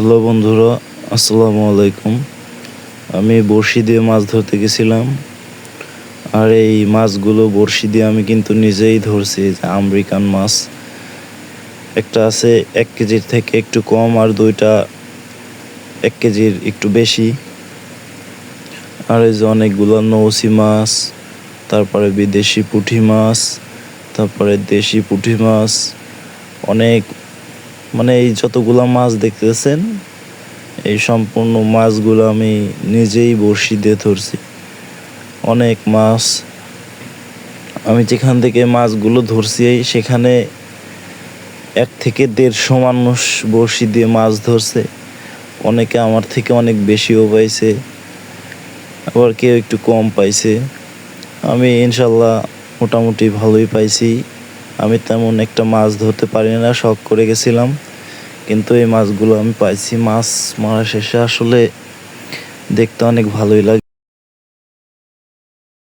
Hello বন্ধুরা, আসসালামু আলাইকুম। আমি বড়শি দিয়ে মাছ ধরতে গেছিলাম। আর এই মাছগুলো বড়শি দিয়ে আমি কিন্তু নিজেই ধরছি। আমেরিকান মাছ একটা আছে 1 কেজির থেকে একটু কম, আর দুইটা 1 কেজির একটু বেশি। আর এই যে অনেকগুলো নৌসি মাছ, তারপরে বিদেশি পুঁটি মাছ, তারপরে দেশি পুঁটি মাছ, অনেক, মানে এই যতগুলো মাছ দেখতেছেন এই সম্পূর্ণ মাছগুলো আমি নিজেই বড়শি দিয়ে ধরছি। অনেক মাছ। আমি যেখান থেকে মাছগুলো ধরছি সেখানে 1 থেকে 150 মানুষ বড়শি দিয়ে মাছ ধরছে। অনেকে আমার থেকে অনেক বেশিও পাইছে, আবার কেউ একটু কম পাইছে। আমি ইনশাল্লাহ মোটামুটি ভালোই পাইছি। আমি তেমন একটা মাছ ধরতে পারি না, শখ করে গেছিলাম, কিন্তু এই মাছগুলো আমি পাইছি। মাছ মারা শেষে আসলে দেখতে অনেক ভালোই লাগে।